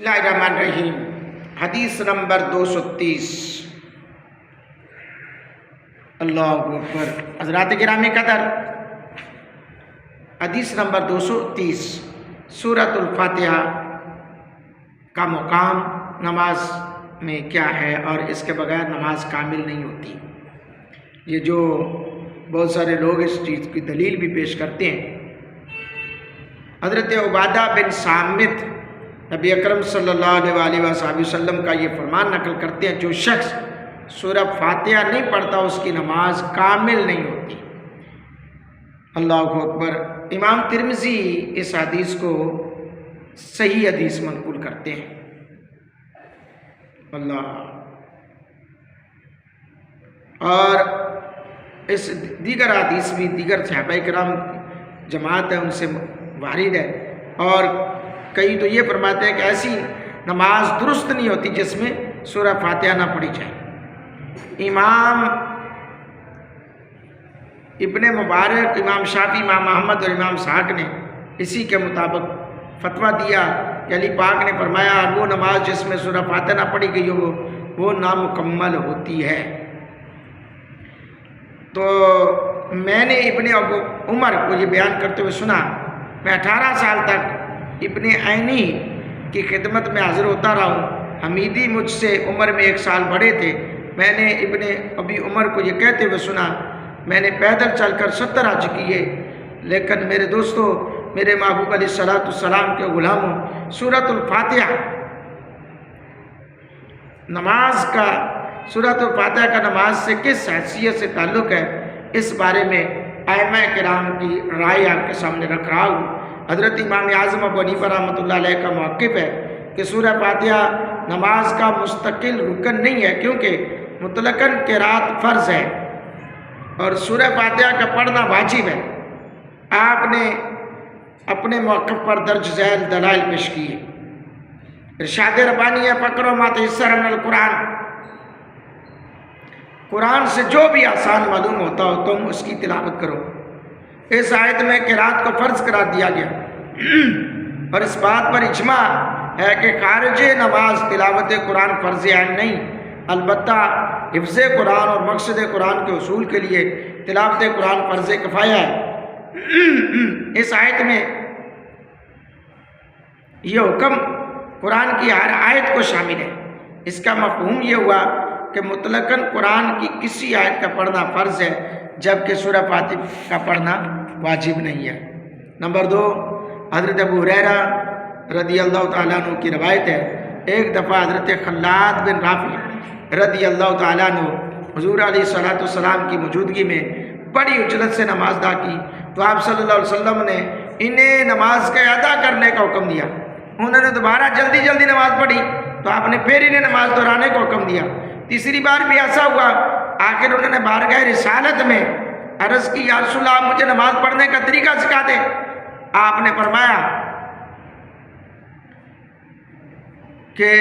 बिस्मिल्लाहिर्रहमानिर्रहीम। हदीस नंबर 230। अल्लाहु अकबर। हज़रात गिरामी कदर, हदीस नंबर 230। सूरतुल फातिहा का मुकाम नमाज में क्या है और इसके बगैर नमाज कामिल नहीं होती। ये जो बहुत सारे लोग इस चीज़ की दलील भी पेश करते हैं। हज़रत उबादा बिन सामित नबी अकरम सल्लल्लाहु अलैहि वसल्लम का ये फरमान नकल करते हैं, जो शख्स सूरह फातिहा नहीं पढ़ता उसकी नमाज कामिल नहीं होती। अल्लाहु अकबर। इमाम तिरमिज़ी इस हदीस को सही हदीस मनक़ूल करते हैं। अल्लाह। और इस दीगर हदीस भी दीगर सहाबाए किराम जमात है उनसे वारिद है, और कई तो ये फरमाते हैं कि ऐसी नमाज दुरुस्त नहीं होती जिसमें सूरह फातिहा ना पढ़ी जाए। इमाम इब्ने मुबारक, इमाम शाफी, इमाम अहमद और इमाम इसहाक़ ने इसी के मुताबिक फतवा दिया कि अली पाक ने फरमाया वो नमाज जिसमें सूरह फातिहा ना पढ़ी गई हो वो नामुकम्मल होती है। तो मैंने इब्ने अबू उमर को ये बयान करते हुए सुना। मैं 18 साल तक इब्ने ऐनी की खिदमत में हाजिर होता रहा हूँ। हमीदी मुझसे उम्र में 1 साल बड़े थे। मैंने इब्ने अबी उमर को ये कहते हुए सुना, मैंने पैदल चलकर 70 हज किए, लेकिन मेरे दोस्तों, मेरे महबूब अलैहिस्सलाम के गुलामों, सूरतुल फातिहा नमाज का सूरतुल फातिहा का नमाज से किस हैसियत से ताल्लुक़ है, इस बारे में आइमा किराम की राय आपके सामने रख रहा हूँ। हज़रत इमाम आज़म अबू हनीफ़ा रहमतुल्लाह अलैह का मौक़िफ़ है कि सूरह फातिहा नमाज का मुस्तकिल रुकन नहीं है, क्योंकि मुतलकन क़िराअत फ़र्ज़ है और सूरह फातिहा का पढ़ना वाजिब है। आपने अपने मौक़िफ़ पर दर्ज झैल दलाइल पेश किए। इरशाद रब्बानी है, फ़क़रो मा तयस्सर मिनल कुरान, कुरान से जो भी आसान मालूम होता हो तुम उसकी तिलावत करो। इस आयत में क़िराअत को फ़र्ज़ करार दिया गया और इस बात पर इजमा है कि खारिज नमाज तिलावत कुरान फ़र्ज़ ऐन नहीं, अलबत्ता हिफ्ज़ कुरान और मक़सद कुरान के उसूल के लिए तिलावत कुरान फ़र्ज़ किफ़ाया है। इस आयत में यह हुक्म कुरान की हर आयत को शामिल है। इसका मफ़हूम ये हुआ कि मुतलकन कुरान की किसी आयत का पढ़ना फ़र्ज़ है, जबकि सूरह फातिहा का पढ़ना वाजिब नहीं है। नंबर 2, हज़रत अबू हुरैरा रदियल्लाहु ताला अन्हु की रवायत है, एक दफ़ा हज़रत खल्लाद बिन राफ़ी रदियल्लाहु ताला अन्हु हुज़ूर अलैहिस्सलातु वस्सलाम की मौजूदगी में बड़ी उजलत से नमाज अदा की, तो आप सल्लल्लाहु अलैहि वसल्लम ने इन्हें नमाज का अदा करने का हुक्म दिया। उन्होंने दोबारा जल्दी जल्दी नमाज पढ़ी तो आपने फिर इन्हें नमाज दोहराने का हुक्म दिया। तीसरी बार भी ऐसा हुआ। आखिर उन्होंने बारगाह रिसालत में अर्ज़ की, या रसूल अल्लाह, मुझे नमाज पढ़ने का तरीका सिखा दे। आपने फरमाया कि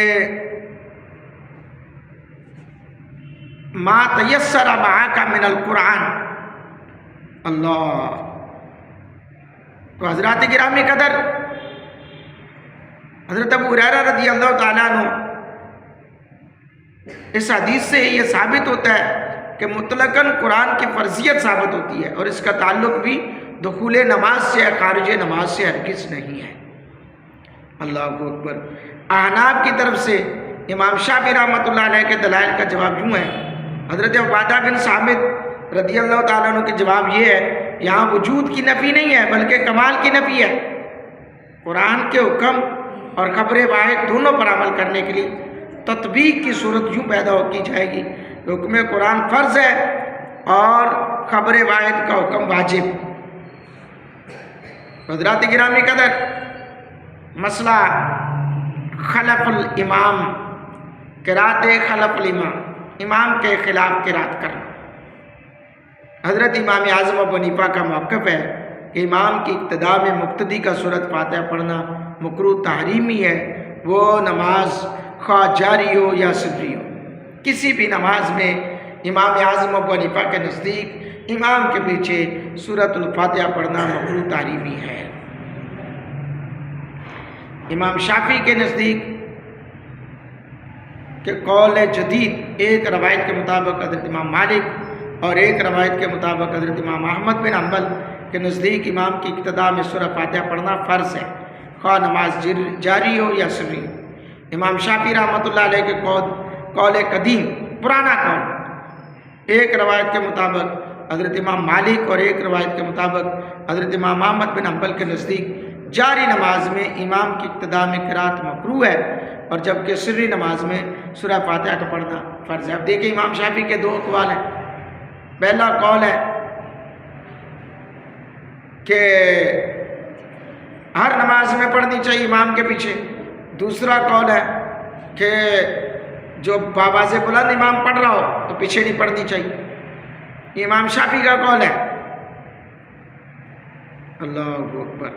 मा तयस्सर मअका मिनल कुरान। अल्लाह। तो हज़रात गिरामी कदर, हज़रत अबू हुरैरा रज़ियल्लाहु ताला अन्हु इस हदीस से ये साबित होता है कि मुतलकन कुरान की फ़र्ज़ियत साबित होती है और इसका ताल्लुक़ भी दुखूल नमाज से या खारिज नमाज से हरगिज़ नहीं है। अल्लाहु अकबर। अहनाफ की तरफ से इमाम शाफ़ी रहमतुल्लाह अलैह के दलाइल का जवाब यूँ है। हज़रत उबादा बिन सामित रज़ियल्लाहु ताला अन्हु के जवाब ये है, यहाँ वजूद की नफ़ी नहीं है बल्कि कमाल की नफ़ी है। कुरान के हुक्म और ख़बर वाहिद दोनों पर अमल करने के लिए तत्बीक की सूरत यूँ पैदा की जाएगी, हुक्म कुरान फ़र्ज़ है और ख़बर वाहिद का हुक्म वाजिब। हज़रात गिरामी कदर, मसला खलफुल इमाम, क़िराअत खलफुल इमाम, इमाम के ख़िलाफ़ क़िराअत करना। हज़रत इमाम आज़म अबू हनीफ़ा का मौक़िफ़ है कि इमाम की इब्तिदा में मुक़्तदी का सूरत फातिहा पढ़ना मकरूह तहरीमी है। वो नमाज ख़्वा जारी हो या सिर्री हो, किसी भी नमाज में इमाम आज़म अबू हनीफ़ा के नज़दीक इमाम के पीछे सूरतुल फातिहा पढ़ना मकरूह तहरीमी है। इमाम शाफ़ी के नज़दीक کہ قول جدید ایک روایت کے مطابق حضرت امام مالک اور ایک روایت کے مطابق حضرت امام احمد بن حنبل کے نزدیک امام کی اقتداء میں سورہ فاتحہ پڑھنا فرض ہے، خواہ نماز جاری ہو یا سری ہو۔ امام شافعی رحمۃ اللہ علیہ کے قول قدیم پرانا قول ایک روایت کے مطابق حضرت امام مالک اور ایک روایت کے مطابق حضرت امام احمد بن حنبل کے نزدیک جاری نماز میں امام کی اقتداء میں قرات مکروہ ہے، اور جبکہ سری نماز میں سورہ فاتحہ کا پڑھنا فرض ہے۔ اب دیکھیں امام شافعی کے دو اقوال ہیں۔ پہلا قول ہے کہ ہر نماز میں پڑھنی چاہیے امام کے پیچھے، دوسرا قول ہے کہ جو باواز بلند امام پڑھ رہا ہو تو پیچھے نہیں پڑھنی چاہیے، یہ امام شافعی کا قول ہے۔ اللہ اکبر۔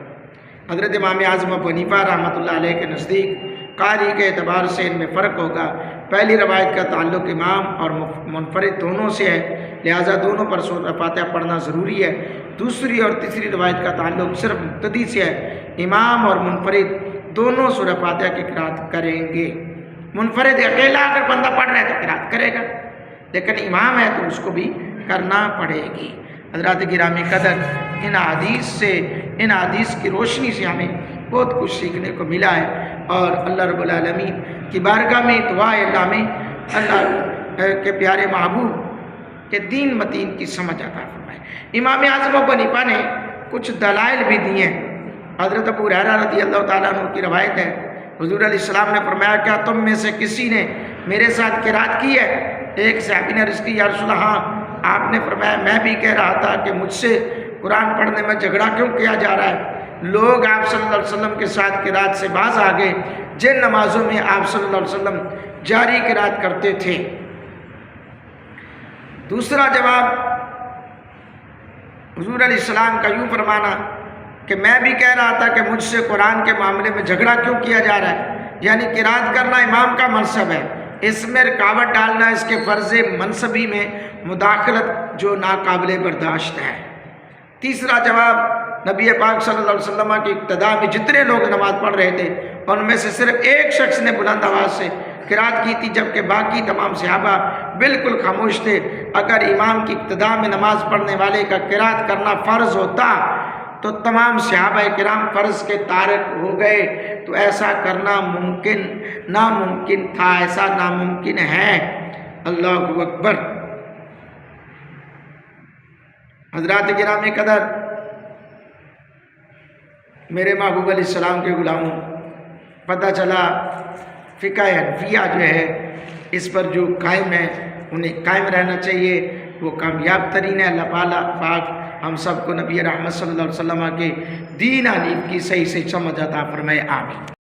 حضرت امام اعظم ابو حنیفہ رحمۃ اللہ علیہ کے نزدیک قاری کے اعتبار سے ان میں فرق ہوگا۔ پہلی روایت کا تعلق امام اور منفرد دونوں سے ہے، لہٰذا دونوں پر سورہ فاتحہ پڑھنا ضروری ہے۔ دوسری اور تیسری روایت کا تعلق صرف مقتدی سے ہے، امام اور منفرد دونوں سورہ فاتحہ کی قرات کریں گے۔ منفرد اکیلا اگر بندہ پڑھ رہا ہے تو قرات کرے گا، لیکن امام ہے تو اس کو بھی کرنا پڑے گی۔ حضرات گرامی قدر، ان حدیث کی روشنی سے ہمیں بہت کچھ سیکھنے کو ملا ہے، اور اللہ رب العالمین کی بارگاہ میں دعا ہے اللہ کے پیارے محبوب کے دین متین کی سمجھ عطا فرمائے۔ امام اعظم ابو حنیفہ نے کچھ دلائل بھی دیے ہیں۔ حضرت ابو ہریرہ رضی اللہ تعالیٰ عنہ کی روایت ہے، حضور علیہ السلام نے فرمایا کیا تم میں سے کسی نے میرے ساتھ قرات کی ہے؟ ایک صحابی نے عرض کی یا رسول اللہ ہاں۔ آپ نے فرمایا میں بھی کہہ رہا تھا کہ مجھ سے قرآن پڑھنے میں جھگڑا کیوں کیا جا رہا ہے؟ لوگ آپ صلی اللہ علیہ وسلم کے ساتھ قرات سے باز آ گئے جن نمازوں میں آپ صلی اللہ علیہ وسلم جاری قرات کرتے تھے۔ دوسرا جواب حضور علیہ السلام کا یوں فرمانا کہ میں بھی کہہ رہا تھا کہ مجھ سے قرآن کے معاملے میں جھگڑا کیوں کیا جا رہا ہے، یعنی قرات کرنا امام کا منصب ہے، اس میں رکاوٹ ڈالنا اس کے فرض منصبی میں مداخلت جو ناقابل برداشت ہے۔ تیسرا جواب نبی پاک صلی اللہ علیہ وسلم کی اقتداء میں جتنے لوگ نماز پڑھ رہے تھے ان میں سے صرف ایک شخص نے بلند آواز سے قرات کی تھی، جبکہ باقی تمام صحابہ بالکل خاموش تھے۔ اگر امام کی اقتداء میں نماز پڑھنے والے کا قرات کرنا فرض ہوتا تو تمام صحابہ کرام فرض کے تارک ہو گئے، تو ایسا کرنا ناممکن تھا، ایسا ناممکن ہے۔ اللہ اکبر۔ حضرات گرامی قدر، میرے محبوب علیہ السلام کے غلاموں، پتہ چلا فقہ حنفیہ جو ہے اس پر جو قائم ہے انہیں قائم رہنا چاہیے، وہ کامیاب ترین ہے۔ اللہ پاک ہم سب کو نبی رحمت صلی اللہ علیہ وسلم کے دین حنیف کی صحیح سمجھ عطا فرمائے، آمین۔